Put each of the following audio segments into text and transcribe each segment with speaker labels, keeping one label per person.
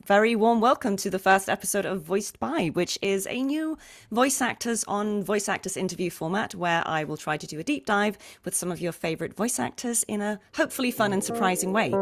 Speaker 1: very warm welcome to the first episode of Voiced By, which is a new voice actors on voice actors interview format where I will try to do a deep dive with some of your favorite voice actors in a hopefully fun and surprising way.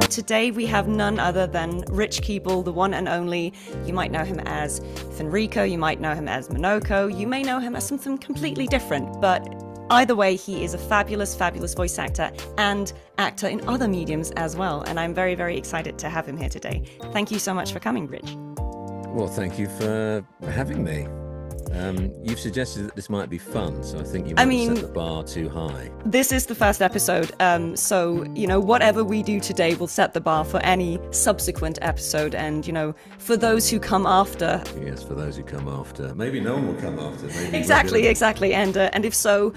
Speaker 1: Today we have none other than Rich Keeble, the one and only. You might know him as Fenrico, you might know him as Monoco, you may know him as something completely different, but either way, he is a fabulous, fabulous voice actor and actor in other mediums as well, and I'm very, very excited to have him here today. Thank you so much for coming, Rich.
Speaker 2: Well, thank you for having me. You've suggested that this might be fun, so I think you might set the bar too high.
Speaker 1: This is the first episode, so, whatever we do today will set the bar for any subsequent episode, and, for those who come after.
Speaker 2: Yes, for those who come after. Maybe no one will come after. Maybe
Speaker 1: Exactly, and if so,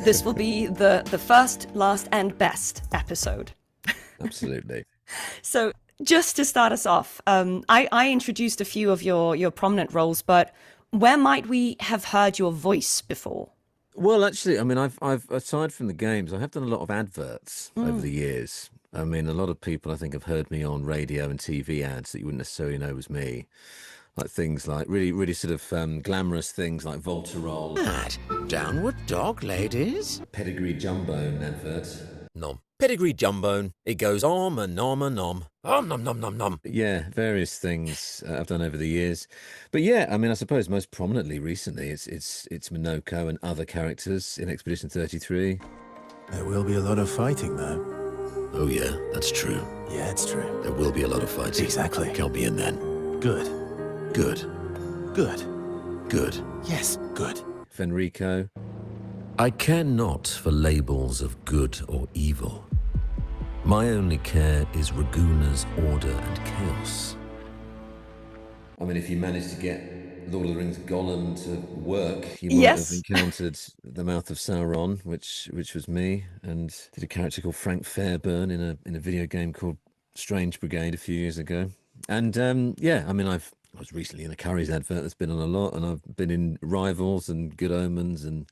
Speaker 1: this will be the first, last, and best episode.
Speaker 2: Absolutely.
Speaker 1: So, just to start us off, I introduced a few of your prominent roles, but where might we have heard your voice before?
Speaker 2: Well, actually, I've aside from the games, I have done a lot of adverts over the years. A lot of people, I think, have heard me on radio and TV ads that you wouldn't necessarily know was me. Like things like really sort of glamorous things like Voltarol.
Speaker 3: That downward dog, ladies.
Speaker 2: Pedigree Jumbo advert.
Speaker 3: Nom. Pedigree Jumbo. It goes om and nom and nom. Om nom nom nom nom.
Speaker 2: Yeah, various things I've done over the years. But yeah, I suppose most prominently recently it's Monoco and other characters in Expedition 33.
Speaker 4: There will be a lot of fighting, though.
Speaker 3: Oh yeah, that's true.
Speaker 4: Yeah, it's true.
Speaker 3: There will be a lot of fighting.
Speaker 4: Exactly.
Speaker 3: Count me in then.
Speaker 4: Good.
Speaker 3: Good.
Speaker 4: Good.
Speaker 3: Good.
Speaker 4: Yes, good.
Speaker 2: Fenrico.
Speaker 3: I care not for labels of good or evil. My only care is Raguna's order and chaos.
Speaker 2: If you managed to get Lord of the Rings Gollum to work, you might have encountered the Mouth of Sauron, which was me, and did a character called Frank Fairburn in a video game called Strange Brigade a few years ago. And I was recently in a Curry's advert that's been on a lot, and I've been in Rivals and Good Omens, and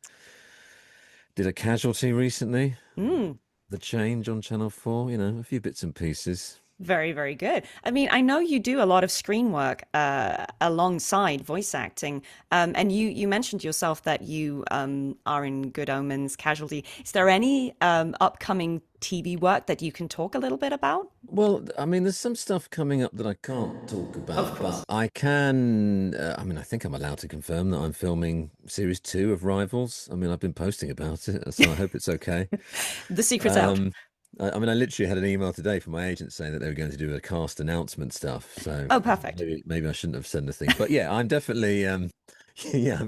Speaker 2: did a Casualty recently. The Change on Channel 4, a few bits and pieces.
Speaker 1: Very, very good. I know you do a lot of screen work alongside voice acting, and you mentioned yourself that you are in Good Omens, Casualty. Is there any upcoming TV work that you can talk a little bit about?
Speaker 2: Well, there's some stuff coming up that I can't talk about, but I can. I think I'm allowed to confirm that I'm filming Series 2 of Rivals. I've been posting about it, so I hope it's okay.
Speaker 1: The secret's out.
Speaker 2: I literally had an email today from my agent saying that they were going to do a cast announcement stuff. So
Speaker 1: perfect.
Speaker 2: Maybe I shouldn't have said anything. But yeah, I'm definitely I'm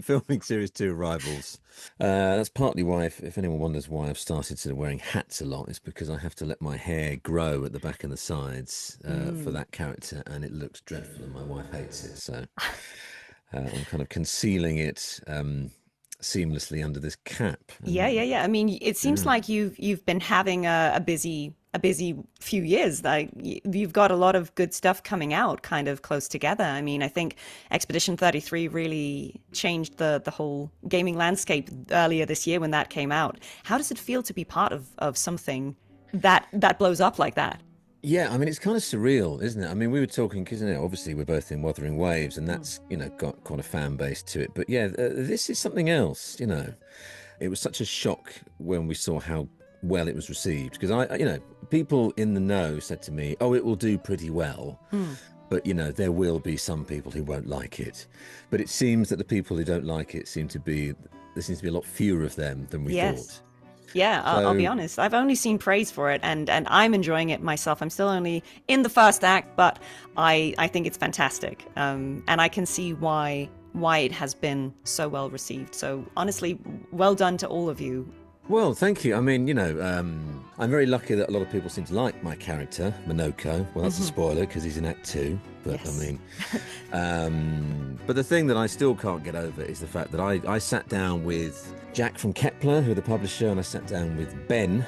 Speaker 2: filming Series 2 of Rivals. That's partly why, if anyone wonders why I've started sort of wearing hats a lot, it's because I have to let my hair grow at the back and the sides for that character, and it looks dreadful, and my wife hates it. So I'm kind of concealing it seamlessly under this cap.
Speaker 1: Yeah. It seems like you've been having a busy few years. Like you've got a lot of good stuff coming out kind of close together. I think Expedition 33 really changed the whole gaming landscape earlier this year when that came out. How does it feel to be part of something that blows up like that?
Speaker 2: Yeah, it's kind of surreal, isn't it? We were talking, because obviously we're both in Wuthering Waves, and that's, got quite a fan base to it. But yeah, this is something else, It was such a shock when we saw how well it was received, because people in the know said to me, oh, it will do pretty well. But, there will be some people who won't like it. But it seems that the people who don't like it there seems to be a lot fewer of them than we thought.
Speaker 1: Yeah, I'll be honest. I've only seen praise for it, and I'm enjoying it myself. I'm still only in the first act, but I think it's fantastic. And I can see why it has been so well received. So honestly, well done to all of you.
Speaker 2: Well, thank you. I'm very lucky that a lot of people seem to like my character, Monoco. Well, that's a spoiler because he's in Act 2. But
Speaker 1: yes.
Speaker 2: But the thing that I still can't get over is the fact that I sat down with Jack from Kepler, who are the publisher, and I sat down with Ben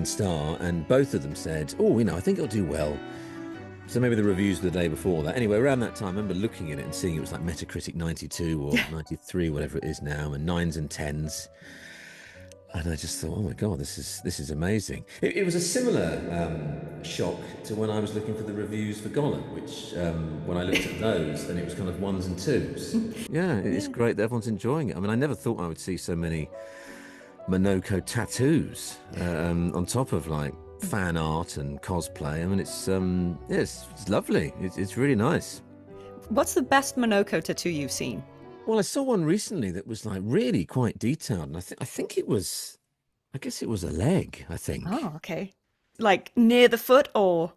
Speaker 2: Starr, and both of them said, I think it'll do well. So maybe the reviews the day before that. Anyway, around that time, I remember looking at it and seeing it was like Metacritic 92 or 93, whatever it is now, and 9s and 10s. And I just thought, oh my God, this is amazing. It was a similar shock to when I was looking for the reviews for Gollum, which when I looked at those, and it was kind of 1s and 2s. Yeah, it's great that everyone's enjoying it. I mean, I never thought I would see so many Monoco tattoos on top of like fan art and cosplay. I mean, it's lovely. It's really nice.
Speaker 1: What's the best Monoco tattoo you've seen?
Speaker 2: Well, I saw one recently that was like really quite detailed, and I think it was, I guess it was a leg, I think.
Speaker 1: Oh, okay. Like near the foot, or?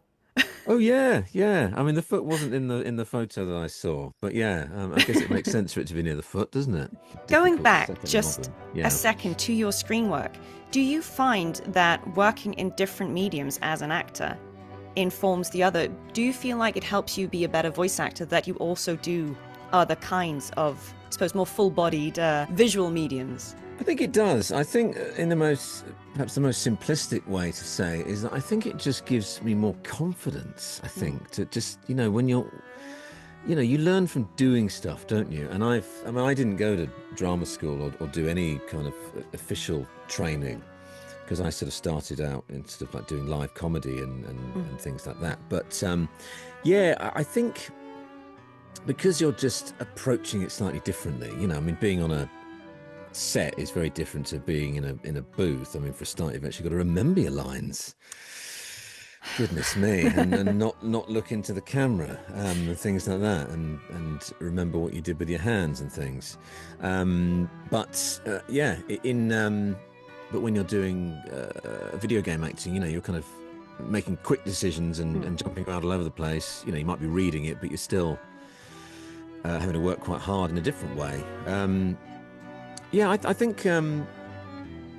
Speaker 2: Oh yeah, yeah. I mean, the foot wasn't in the photo that I saw, but yeah, I guess it makes sense for it to be near the foot, doesn't it?
Speaker 1: Going
Speaker 2: Difficult
Speaker 1: back
Speaker 2: second
Speaker 1: just
Speaker 2: novel. Yeah.
Speaker 1: a second to your screen work, do you find that working in different mediums as an actor informs the other? Do you feel like it helps you be a better voice actor that you also do other kinds of, I suppose, more full-bodied visual mediums?
Speaker 2: I think it does. I think perhaps the most simplistic way to say is that I think it just gives me more confidence, I think, to just, when you learn from doing stuff, don't you? And I didn't go to drama school or do any kind of official training, because I sort of started out in sort of like doing live comedy and things like that. But yeah, I think because you're just approaching it slightly differently, I mean, being on a set is very different to being in a booth. I mean, for a start, you've actually got to remember your lines. Goodness me, and not look into the camera and things like that, and remember what you did with your hands and things. But when you're doing video game acting, you're kind of making quick decisions and jumping around all over the place. You might be reading it, but you're still having to work quite hard in a different way. I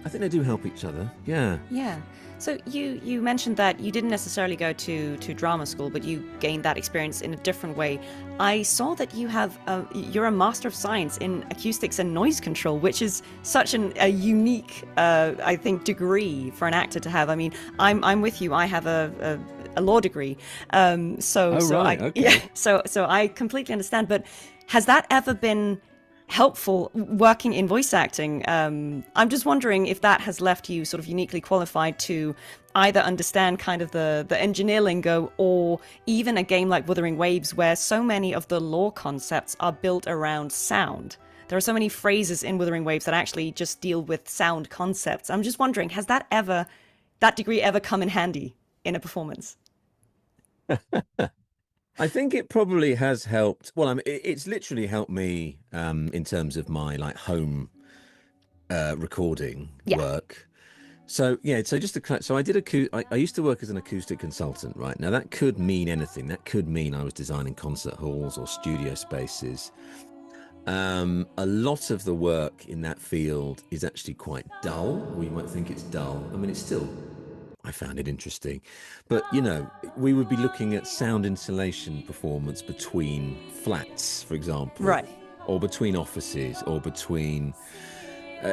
Speaker 2: think they do help each other. Yeah.
Speaker 1: Yeah. So you mentioned that you didn't necessarily go to drama school, but you gained that experience in a different way. I saw that you're a Master of Science in Acoustics and Noise Control, which is such a unique, I think, degree for an actor to have. I mean, I'm with you. I have a law degree, so I completely understand. But has that ever been helpful working in voice acting? I'm just wondering if that has left you sort of uniquely qualified to either understand kind of the engineer lingo, or even a game like Wuthering Waves, where so many of the lore concepts are built around sound. There are so many phrases in Wuthering Waves that actually just deal with sound concepts. I'm just wondering, has that degree ever come in handy in a performance?
Speaker 2: I think it probably has helped. Well, I mean, it's literally helped me in terms of my like home recording work. So yeah, so I used to work as an acoustic consultant, right? Now that could mean anything. That could mean I was designing concert halls or studio spaces. A lot of the work in that field is actually quite dull, or you might think it's dull. I mean, it's still, I found it interesting, but we would be looking at sound insulation performance between flats, for example,
Speaker 1: right,
Speaker 2: or between offices, or between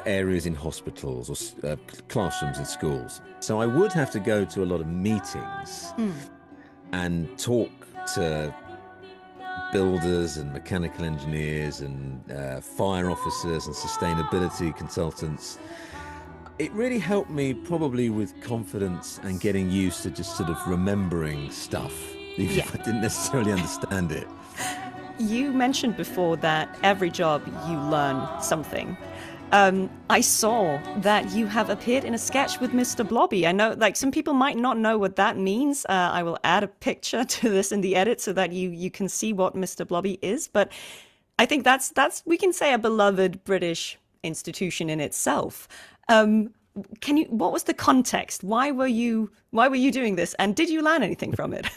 Speaker 2: areas in hospitals or classrooms in schools. So I would have to go to a lot of meetings and talk to builders and mechanical engineers and fire officers and sustainability consultants. It really helped me probably with confidence and getting used to just sort of remembering stuff, even if I didn't necessarily understand it.
Speaker 1: You mentioned before that every job you learn something. I saw that you have appeared in a sketch with Mr. Blobby. I know, like, some people might not know what that means. I will add a picture to this in the edit so that you can see what Mr. Blobby is. But I think that's we can say a beloved British institution in itself. What was the context? Why were you doing this? And did you learn anything from it?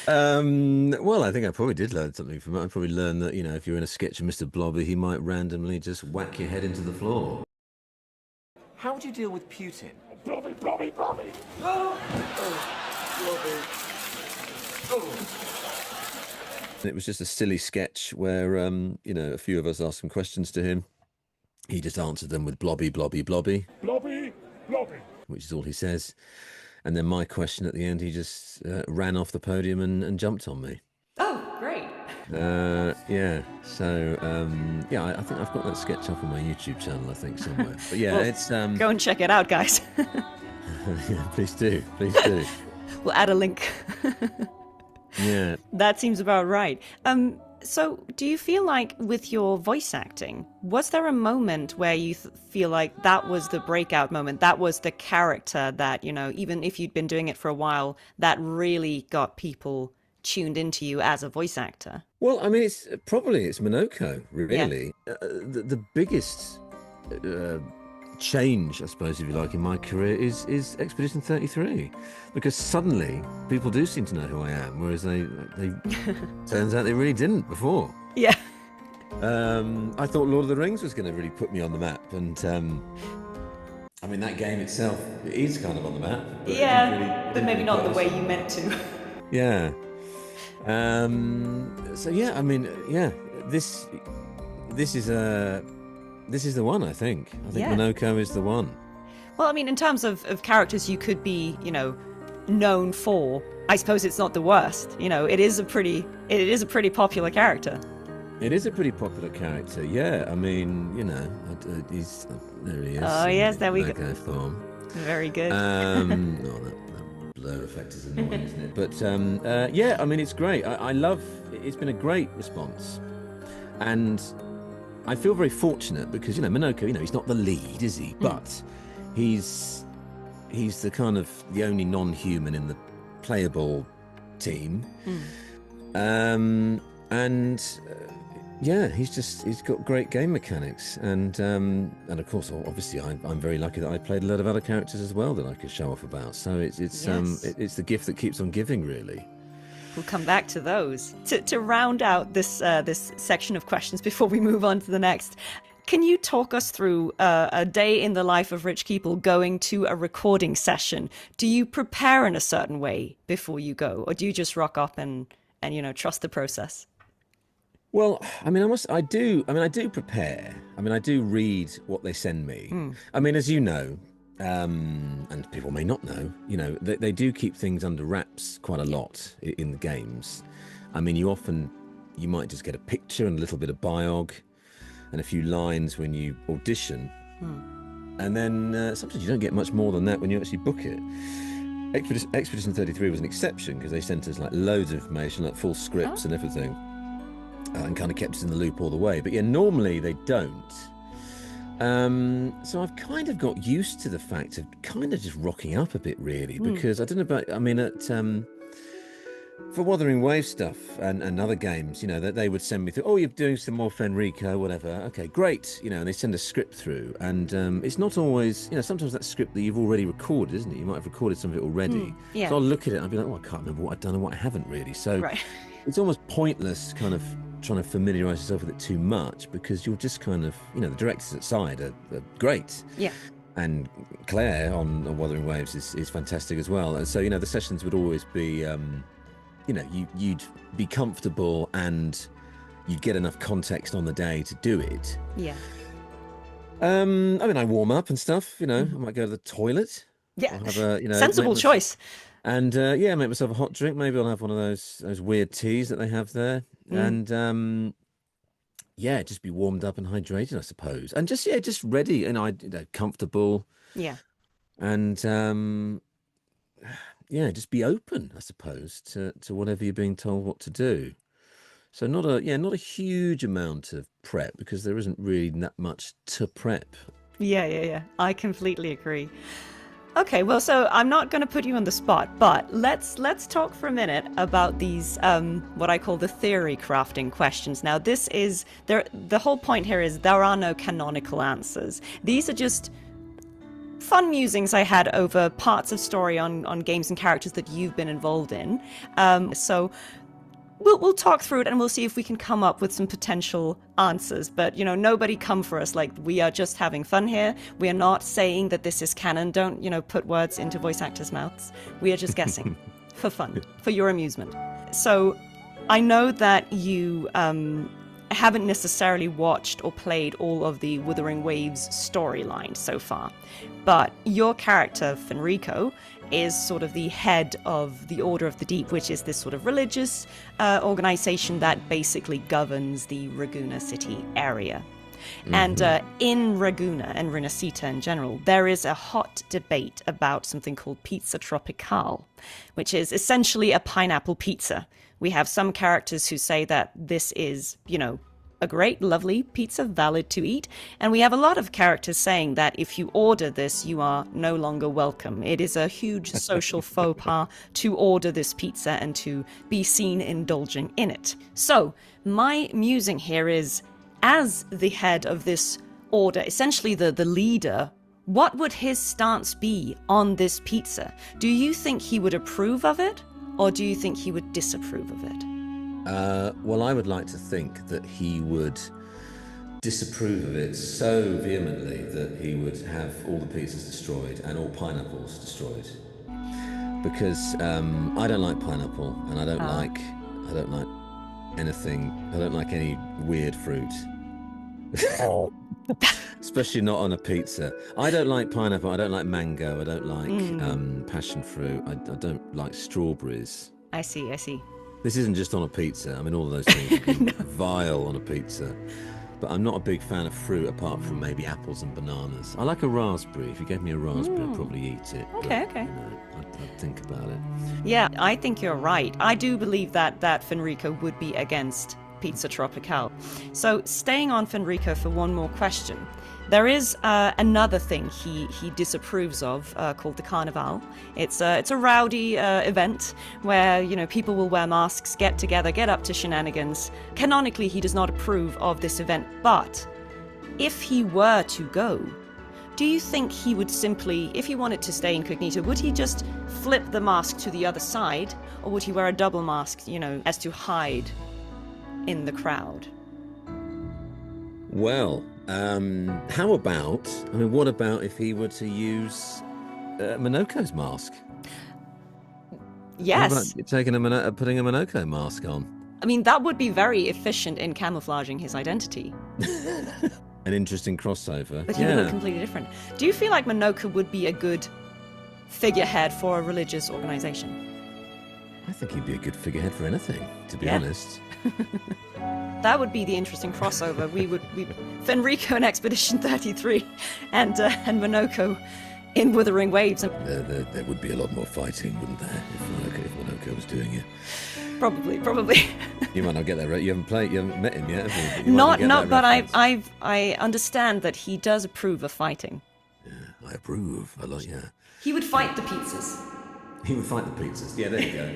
Speaker 2: Well, I think I probably did learn something from it. I probably learned that, if you're in a sketch of Mr. Blobby, he might randomly just whack your head into the floor.
Speaker 5: How would you deal with Putin?
Speaker 6: Blobby, Blobby, Blobby. Oh, Blobby.
Speaker 2: Oh. It was just a silly sketch where, a few of us asked some questions to him. He just answered them with Blobby, Blobby, Blobby.
Speaker 6: Blobby, Blobby.
Speaker 2: Which is all he says. And then my question at the end, he just ran off the podium and jumped on me.
Speaker 1: Oh, great.
Speaker 2: Yeah. So yeah, I think I've got that sketch up on my YouTube channel, I think, somewhere. But yeah,
Speaker 1: Well,
Speaker 2: it's
Speaker 1: go and check it out, guys.
Speaker 2: yeah, please do.
Speaker 1: We'll add a link.
Speaker 2: Yeah.
Speaker 1: That seems about right. So do you feel like with your voice acting, was there a moment where you feel like that was the breakout moment? That was the character that, even if you'd been doing it for a while, that really got people tuned into you as a voice actor?
Speaker 2: Well, I mean, it's Monoco,
Speaker 1: Yeah.
Speaker 2: really. The biggest change, I suppose, if you like, in my career is Expedition 33, because suddenly people do seem to know who I am, whereas they turns out they really didn't before.
Speaker 1: Yeah.
Speaker 2: I thought Lord of the Rings was going to really put me on the map, and I mean, that game itself is kind of on the map. But
Speaker 1: But maybe not the way you meant to.
Speaker 2: Yeah. So yeah, I mean, yeah, this is the one, I think. I think
Speaker 1: Yeah.
Speaker 2: Monoco is the one.
Speaker 1: Well, I mean, in terms of characters you could be, known for, I suppose it's not the worst. It is a pretty popular character.
Speaker 2: It is a pretty popular character, yeah. I mean, he's there he is.
Speaker 1: Oh, yes, there we go.
Speaker 2: Monoco form.
Speaker 1: Very good.
Speaker 2: That blur effect is annoying, isn't it? But yeah, I mean, it's great. I love. It's been a great response, and I feel very fortunate because Monoco, he's not the lead, is he? But he's the kind of the only non-human in the playable team, yeah, he's got great game mechanics, and of course, obviously, I'm very lucky that I played a lot of other characters as well that I could show off about. So it's the gift that keeps on giving, really.
Speaker 1: We'll come back to those. To round out this section of questions before we move on to the next, can you talk us through a day in the life of Rich Keeble going to a recording session? Do you prepare in a certain way before you go, or do you just rock up and trust the process?
Speaker 2: Well, I mean, I do prepare. I mean, I do read what they send me. I mean, as you know, and people may not know, they do keep things under wraps quite a lot in the games. I mean, you might just get a picture and a little bit of biog and a few lines when you audition. And then sometimes you don't get much more than that when you actually book it. Expedition 33 was an exception because they sent us like loads of information, like full scripts and everything. And kind of kept us in the loop all the way. But yeah, normally they don't. So I've kind of got used to the fact of kind of just rocking up a bit, really, because I don't know about, I mean, for Wuthering Waves stuff and other games, that they would send me through, oh, you're doing some more Fenrico, whatever. Okay, great. And they send a script through. And it's not always, sometimes that script that you've already recorded, isn't it? You might have recorded some of it already.
Speaker 1: Yeah.
Speaker 2: So I'll look at it and I'll be like, oh, I can't remember what I've done and what I haven't really. So it's almost pointless kind of trying to familiarise yourself with it too much, because you'll just kind of, the directors at side are great. Yeah. And Claire on Wuthering Waves is fantastic as well. And so, the sessions would always be, you'd be comfortable and you'd get enough context on the day to do it. Yeah. I mean, I warm up and stuff, I might go to the toilet.
Speaker 1: Yeah.
Speaker 2: I'll have a,
Speaker 1: sensible choice.
Speaker 2: And make myself a hot drink. Maybe I'll have one of those weird teas that they have there. And just be warmed up and hydrated, I suppose. And just ready and comfortable. Yeah. And just be open, I suppose, to whatever you're being told what to do. So not a huge amount of prep, because there isn't really that much to prep. Yeah.
Speaker 1: I completely agree. Okay, well, so I'm not going to put you on the spot, but let's talk for a minute about these what I call the theory crafting questions. Now, the whole point here is there are no canonical answers. These are just fun musings I had over parts of story on games and characters that you've been involved in. So we'll talk through it and we'll see if we can come up with some potential answers. But, nobody come for us. Like, we are just having fun here. We are not saying that this is canon. Don't, put words into voice actors' mouths. We are just guessing for fun, for your amusement. So I know that you haven't necessarily watched or played all of the Wuthering Waves storyline so far, but your character, Fenrico, is sort of the head of the Order of the Deep, which is this sort of religious organization that basically governs the Ragusa city area. And in Ragusa and Rinascita in general, there is a hot debate about something called pizza tropicale, which is essentially a pineapple pizza. We have some characters who say that this is, a great, lovely pizza, valid to eat. And we have a lot of characters saying that if you order this, you are no longer welcome. It is a huge social faux pas to order this pizza and to be seen indulging in it. So, my musing here is, as the head of this order, essentially the leader, what would his stance be on this pizza? Do you think he would approve of it, or do you think he would disapprove of it?
Speaker 2: Well, I would like to think that he would disapprove of it so vehemently that he would have all the pizzas destroyed and all pineapples destroyed. Because I don't like pineapple, and I don't like anything. I don't like any weird fruit. Especially not on a pizza. I don't like pineapple, I don't like mango, I don't like passion fruit, I don't like strawberries.
Speaker 1: I see.
Speaker 2: This isn't just on a pizza. I mean, all of those things would be vile on a pizza. But I'm not a big fan of fruit apart from maybe apples and bananas. I like a raspberry. If you gave me a raspberry, I'd probably eat it.
Speaker 1: Okay.
Speaker 2: I'd think about it.
Speaker 1: Yeah, I think you're right. I do believe that Fenrico would be against pizza tropicale. So, staying on Fenrico for one more question. There is another thing he disapproves of called the Carnival. It's a rowdy event where people will wear masks, get together, get up to shenanigans. Canonically, he does not approve of this event, but if he were to go, do you think he would simply, if he wanted to stay incognito, would he just flip the mask to the other side, or would he wear a double mask, as to hide in the crowd?
Speaker 2: Well, what about if he were to use Monoco's mask?
Speaker 1: Yes.
Speaker 2: How about putting a Monoco mask on?
Speaker 1: I mean, that would be very efficient in camouflaging his identity.
Speaker 2: An interesting crossover.
Speaker 1: But he would look completely different. Do you feel like Monoco would be a good figurehead for a religious organization?
Speaker 2: I think he'd be a good figurehead for anything, to be honest.
Speaker 1: That would be the interesting crossover. We Fenrico in Expedition 33 and Monoco in Wuthering Waves.
Speaker 2: There would be a lot more fighting, wouldn't there, if Monoco was doing it?
Speaker 1: Probably.
Speaker 2: You might not get that right. You haven't met him yet, have you?
Speaker 1: But I understand that he does approve of fighting.
Speaker 2: Yeah, I approve. I like, yeah.
Speaker 1: He would fight the pizzas.
Speaker 2: He would fight the pizzas. Yeah, there you go.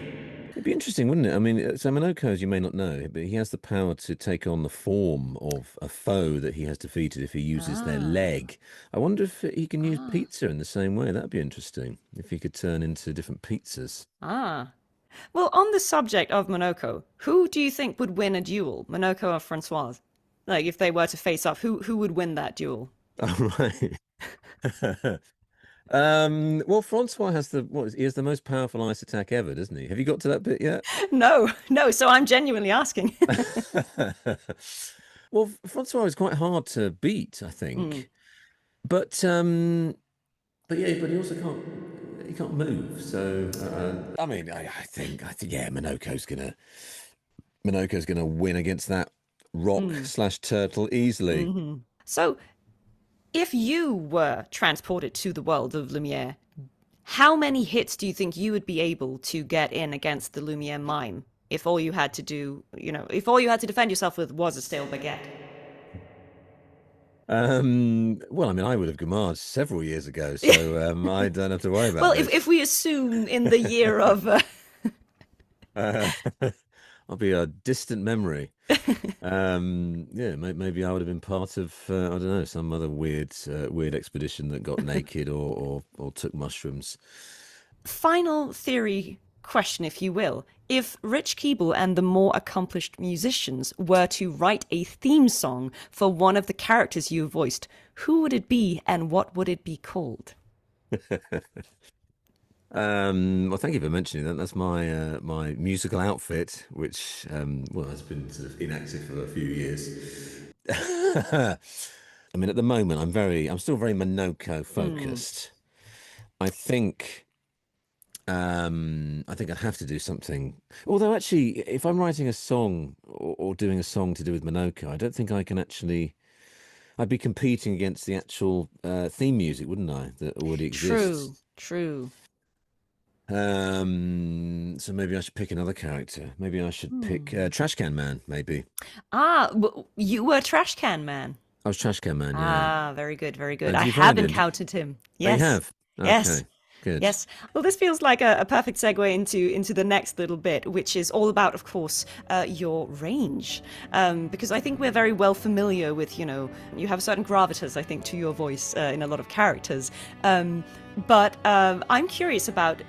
Speaker 2: It'd be interesting, wouldn't it? I mean, so Monoco, as you may not know, but he has the power to take on the form of a foe that he has defeated if he uses their leg. I wonder if he can use pizza in the same way. That'd be interesting, if he could turn into different pizzas.
Speaker 1: Well, on the subject of Monoco, who do you think would win a duel, Monoco or Francoise? Like, if they were to face off, who would win that duel?
Speaker 2: Oh, right. Well, Francois has he has the most powerful ice attack ever, doesn't he? Have you got to that bit yet?
Speaker 1: No, so I'm genuinely asking.
Speaker 2: Well, Francois is quite hard to beat, I think. But he also can't move. So I mean, I think yeah, Monoco's gonna win against that rock/turtle easily.
Speaker 1: So, if you were transported to the world of Lumiere, how many hits do you think you would be able to get in against the Lumiere mime if all you had to do, if all you had to defend yourself with was a stale baguette?
Speaker 2: Well, I mean, I would have Gamarred several years ago, so I don't have to worry about it.
Speaker 1: Well, if we assume in the year of...
Speaker 2: I'll be a distant memory. Yeah, maybe I would have been part of I don't know, some other weird expedition that got naked or took mushrooms.
Speaker 1: Final theory question, if you will. If Rich Keeble and the more accomplished musicians were to write a theme song for one of the characters you voiced, who would it be and what would it be called?
Speaker 2: Well, thank you for mentioning that. That's my my musical outfit, which has been sort of inactive for a few years. I mean, at the moment, I'm still very Monoco focused. I think I think I'd have to do something. Although, actually, if I'm writing a song or doing a song to do with Monoco, I don't think I can actually. I'd be competing against the actual theme music, wouldn't I? That already exists.
Speaker 1: True, true.
Speaker 2: So maybe I should pick another character. Maybe I should pick Trash Can Man. Maybe
Speaker 1: You were Trash Can Man.
Speaker 2: I was Trash Can Man. Yeah.
Speaker 1: Ah, very good, very good.
Speaker 2: Do
Speaker 1: I
Speaker 2: you
Speaker 1: have
Speaker 2: find him?
Speaker 1: encountered him.
Speaker 2: Oh, you
Speaker 1: Yes,
Speaker 2: have.
Speaker 1: yes.
Speaker 2: Okay. Good.
Speaker 1: Yes. Well, this feels like a perfect segue into the next little bit, which is all about, of course, your range, because I think we're very well familiar with, you have a certain gravitas, I think, to your voice in a lot of characters. But I'm curious about,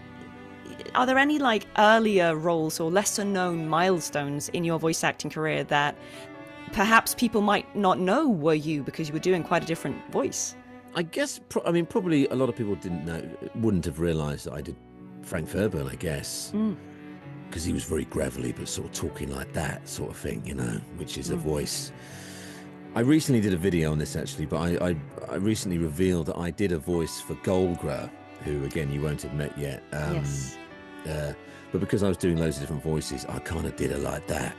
Speaker 1: are there any like earlier roles or lesser known milestones in your voice acting career that perhaps people might not know were you because you were doing quite a different voice?
Speaker 2: I guess. I mean, probably a lot of people wouldn't have realised that I did Frank Fairbairn. I guess because he was very gravelly, but sort of talking like that sort of thing, which is a voice. I recently did a video on this actually, but I recently revealed that I did a voice for Golgra, who again you won't have met yet.
Speaker 1: Yes.
Speaker 2: But because I was doing loads of different voices, I kind of did it like that.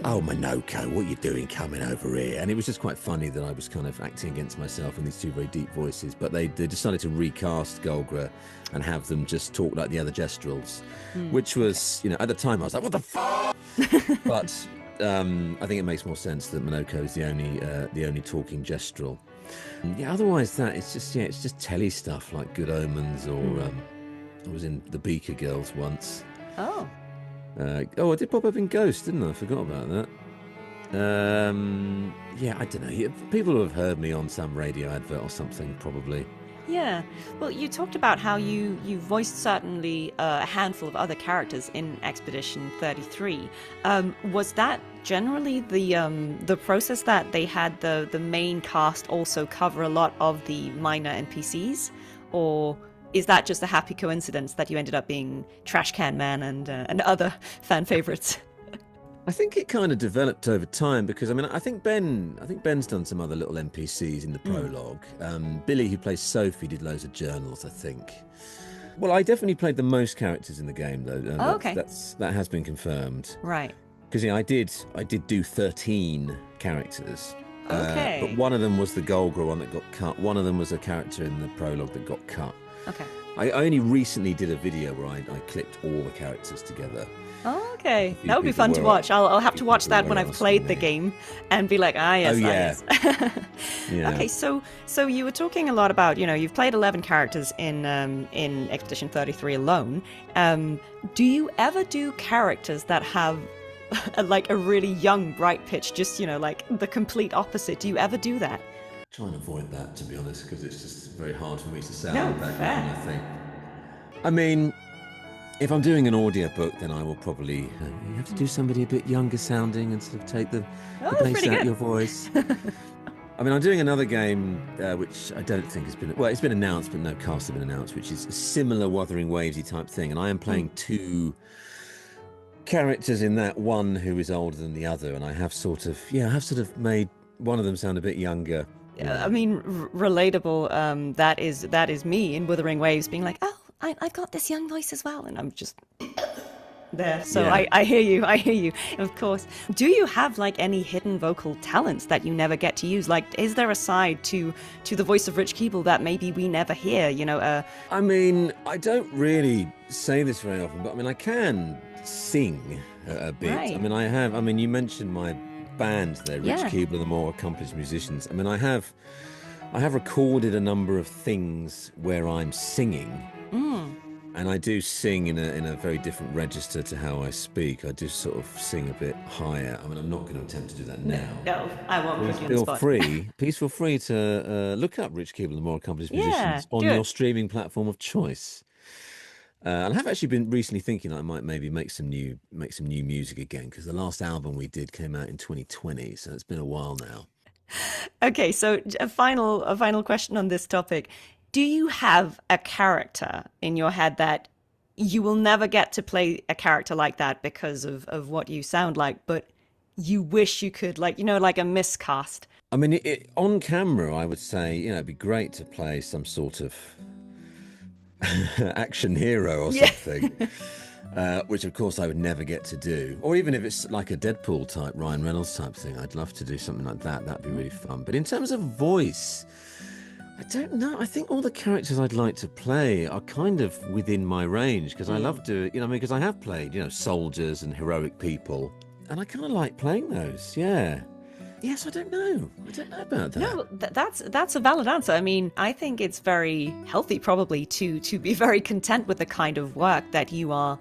Speaker 2: Oh, Monoco, what are you doing coming over here? And it was just quite funny that I was kind of acting against myself in these two very deep voices. But they decided to recast Golgra and have them just talk like the other Gestrels, which was, at the time I was like, what the f? But I think it makes more sense that Monoco is the only talking Gestrel. Yeah, otherwise it's just telly stuff like Good Omens or I was in The Beaker Girls once.
Speaker 1: Oh.
Speaker 2: I did pop up in Ghost, didn't I? I forgot about that. Yeah, I don't know. People have heard me on some radio advert or something, probably.
Speaker 1: Yeah. Well, you talked about how you voiced certainly a handful of other characters in Expedition 33. Was that generally the process that they had the main cast also cover a lot of the minor NPCs, or is that just a happy coincidence that you ended up being Trash Can Man and other fan favorites?
Speaker 2: I think it kind of developed over time because I think Ben's done some other little NPCs in the prologue. Billy, who plays Sophie, did loads of journals, I think. Well, I definitely played the most characters in the game, though.
Speaker 1: Okay.
Speaker 2: That has been confirmed.
Speaker 1: Right.
Speaker 2: Because I did do 13 characters.
Speaker 1: Okay.
Speaker 2: But one of them was the Golgra one that got cut. One of them was a character in the prologue that got cut.
Speaker 1: Okay.
Speaker 2: I only recently did a video where I clipped all the characters together.
Speaker 1: Oh, okay. That would be fun to watch. I'll have to watch that when I've played the game and be like, yes, yes.
Speaker 2: Yeah.
Speaker 1: Okay, so you were talking a lot about, you've played 11 characters in Expedition 33 alone. Do you ever do characters that have like a really young, bright pitch, just, like the complete opposite? Do you ever do that?
Speaker 2: Try and avoid that, to be honest, because it's just very hard for me to sound that
Speaker 1: fair.
Speaker 2: young, I think. I mean, if I'm doing an audiobook, then I will probably you have to do somebody a bit younger sounding and sort of take the bass out of your voice. I mean, I'm doing another game, which I don't think has been... Well, it's been announced, but no cast have been announced, which is a similar Wuthering Wavesy type thing, and I am playing two characters in that, one who is older than the other, and I have sort of made one of them sound a bit younger.
Speaker 1: I mean, relatable. That is me in Wuthering Waves, being like, oh, I've got this young voice as well, and I'm just there. So
Speaker 2: Yeah.
Speaker 1: I hear you. Of course. Do you have like any hidden vocal talents that you never get to use? Like, is there a side to the voice of Rich Keeble that maybe we never hear?
Speaker 2: I mean, I don't really say this very often, but I mean, I can sing a bit.
Speaker 1: Right.
Speaker 2: I mean, you mentioned my band there, Rich
Speaker 1: Yeah.
Speaker 2: Keeble, the more accomplished musicians. I mean, I have recorded a number of things where I'm singing, and I do sing in a very different register to how I speak. I do sort of sing a bit higher. I mean, I'm not going to attempt to do that now.
Speaker 1: No, I won't put you on the spot.
Speaker 2: Please feel free to look up Rich Keeble, the more accomplished musicians, on
Speaker 1: do
Speaker 2: your
Speaker 1: it.
Speaker 2: streaming platform of choice. And I have actually been recently thinking that I might maybe make some new music again, because the last album we did came out in 2020, so it's been a while now.
Speaker 1: Okay, so a final question on this topic. Do you have a character in your head that you will never get to play a character like that because of what you sound like, but you wish you could, like a miscast?
Speaker 2: I mean, on camera, I would say, it'd be great to play some sort of action hero or
Speaker 1: Yeah.
Speaker 2: something. Which of course I would never get to do. Or even if it's like a Deadpool type, Ryan Reynolds type thing, I'd love to do something like that. That'd be really fun. But in terms of voice, I don't know. I think all the characters I'd like to play are kind of within my range because I love to, you know, I mean, because I have played, you know, soldiers and heroic people, and I kind of like playing those. Yeah. Yes, I don't know. I don't know about that.
Speaker 1: No, that's a valid answer. I mean, I think it's very healthy probably to be very content with the kind of work that you are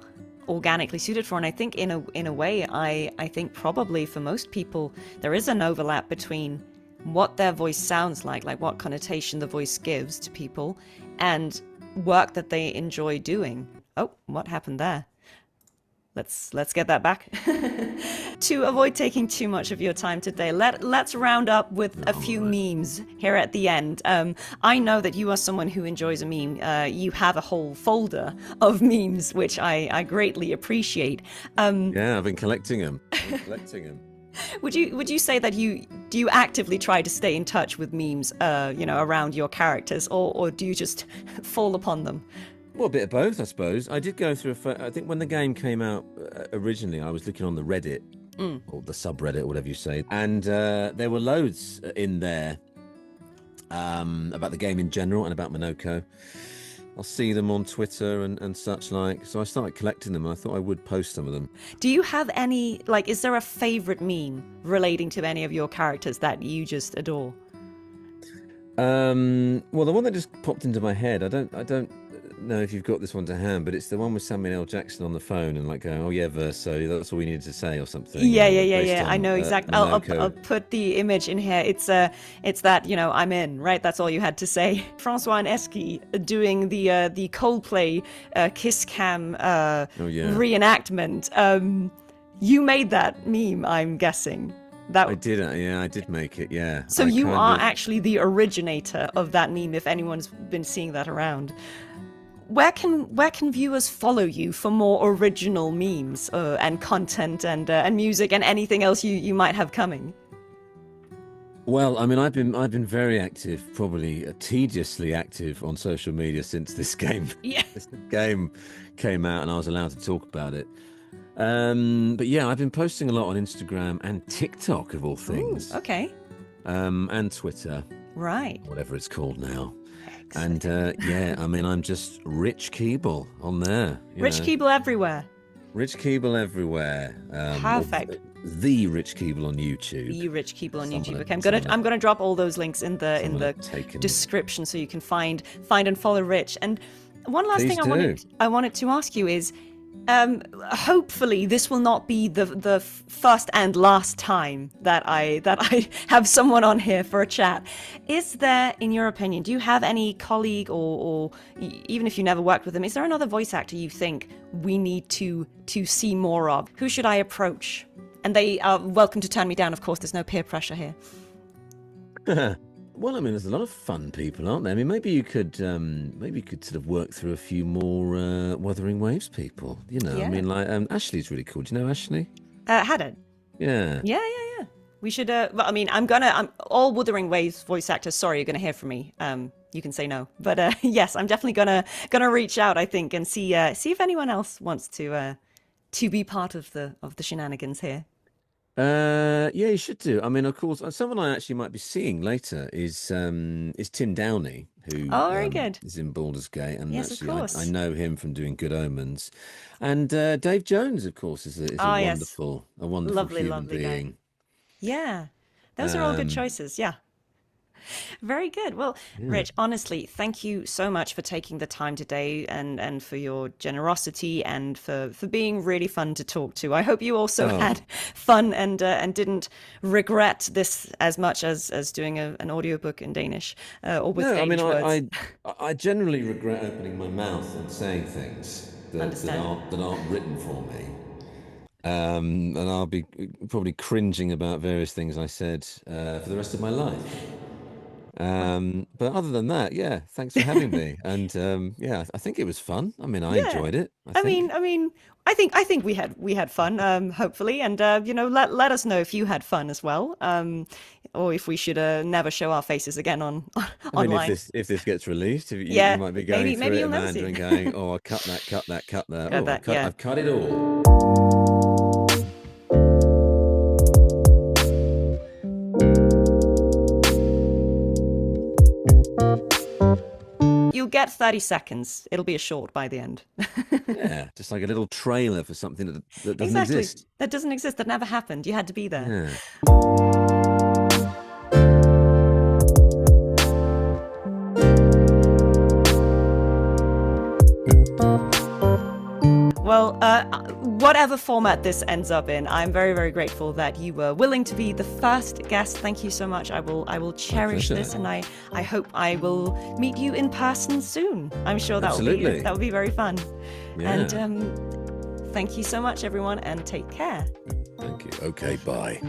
Speaker 1: organically suited for. And I think in a way, I think probably for most people there is an overlap between what their voice sounds like what connotation the voice gives to people, and work that they enjoy doing. Oh, what happened there? Let's get that back. To avoid taking too much of your time today, let's round up with a few memes here at the end. I know that you are someone who enjoys a meme. You have a whole folder of memes, which I greatly appreciate.
Speaker 2: Yeah, I've been collecting them.
Speaker 1: Would you say that do you actively try to stay in touch with memes, around your characters, or do you just fall upon them?
Speaker 2: Well, a bit of both, I suppose. I did go through I think when the game came out originally, I was looking on the Reddit, or the subreddit, or whatever you say, and there were loads in there about the game in general and about Monoco. I'll see them on Twitter and such like. So I started collecting them. I thought I would post some of them.
Speaker 1: Do you have any, is there a favorite meme relating to any of your characters that you just adore?
Speaker 2: Well, the one that just popped into my head, I don't know if you've got this one to hand, but it's the one with Samuel L. Jackson on the phone and like going, "Oh yeah, Verso, that's all we needed to say," or something.
Speaker 1: Yeah. I know exactly. I'll
Speaker 2: Monoco.
Speaker 1: put the image in here. It's that, I'm in, right? That's all you had to say. Francois and Eski doing the Coldplay kiss cam reenactment. You made that meme, I'm guessing.
Speaker 2: I did, yeah, I did make it, yeah.
Speaker 1: So you are actually the originator of that meme, if anyone's been seeing that around. Where can viewers follow you for more original memes and content and music and anything else you might have coming?
Speaker 2: Well, I mean, I've been very active, probably tediously active on social media since this game this game came out and I was allowed to talk about it. But yeah, I've been posting a lot on Instagram and TikTok of all things.
Speaker 1: Ooh, okay.
Speaker 2: And Twitter.
Speaker 1: Right.
Speaker 2: Whatever it's called now.
Speaker 1: Excellent.
Speaker 2: And yeah, I mean, I'm just Rich Keeble on there.
Speaker 1: Rich Keeble everywhere.
Speaker 2: Rich Keeble everywhere.
Speaker 1: Perfect.
Speaker 2: The Rich Keeble on YouTube.
Speaker 1: The Rich Keeble on YouTube. Okay, I'm gonna drop all those links in the description so you can find and follow Rich. And one last thing I wanted to ask you is, hopefully this will not be the first and last time that I have someone on here for a chat. Is there, in your opinion, do you have any colleague or even if you never worked with them, is there another voice actor you think we need to see more of? Who should I approach? And they are welcome to turn me down, of course. There's no peer pressure here.
Speaker 2: Well, I mean, there's a lot of fun people, aren't there? I mean, maybe you could sort of work through a few more Wuthering Waves people. You know,
Speaker 1: Yeah.
Speaker 2: I mean, like Ashley's really cool. Do you know Ashley?
Speaker 1: Haddon.
Speaker 2: Yeah.
Speaker 1: Yeah. We should. Well, I mean, I'm all Wuthering Waves voice actors. Sorry, you're gonna hear from me. You can say no, but yes, I'm definitely gonna reach out. I think and see if anyone else wants to be part of the shenanigans here.
Speaker 2: Yeah, you should do. I mean, of course, someone I actually might be seeing later is Tim Downey, who
Speaker 1: very good.
Speaker 2: is in Baldur's Gate, and
Speaker 1: Yes, of
Speaker 2: actually
Speaker 1: course.
Speaker 2: I know him from doing Good Omens, and Dave Jones, of course, is a
Speaker 1: Yes.
Speaker 2: wonderful lovely human being.
Speaker 1: Guy. Yeah, those are all good choices. Yeah. Very good. Well, Rich, honestly, thank you so much for taking the time today and for your generosity and for being really fun to talk to. I hope you also had fun and didn't regret this as much as doing an audiobook in Danish or with Danish words.
Speaker 2: I generally regret opening my mouth and saying things that aren't written for me. And I'll be probably cringing about various things I said for the rest of my life. But other than that, yeah, thanks for having me. And yeah, I think it was fun. I mean, I
Speaker 1: Yeah.
Speaker 2: enjoyed it.
Speaker 1: I mean, I think we had fun, hopefully, and you know, let us know if you had fun as well, or if we should never show our faces again on
Speaker 2: I mean,
Speaker 1: online.
Speaker 2: if this gets released, if
Speaker 1: Yeah,
Speaker 2: you might be going through
Speaker 1: maybe
Speaker 2: it,
Speaker 1: you'll never see
Speaker 2: Amanda, and
Speaker 1: it.
Speaker 2: going, "Oh, I cut that, cut that, cut that.
Speaker 1: Got
Speaker 2: Oh,
Speaker 1: that, yeah.
Speaker 2: I've cut it all."
Speaker 1: You'll get 30 seconds. It'll be a short by the end.
Speaker 2: Yeah, just like a little trailer for something that doesn't
Speaker 1: Exactly.
Speaker 2: exist.
Speaker 1: That doesn't exist. That never happened. You had to be there.
Speaker 2: Yeah.
Speaker 1: Well, whatever format this ends up in, I'm very, very grateful that you were willing to be the first guest. Thank you so much. I will cherish
Speaker 2: pleasure.
Speaker 1: this, and I hope I will meet you in person soon. I'm sure that
Speaker 2: Absolutely.
Speaker 1: will be very fun.
Speaker 2: Yeah.
Speaker 1: And thank you so much, everyone, and take care.
Speaker 2: Thank you. Okay, bye.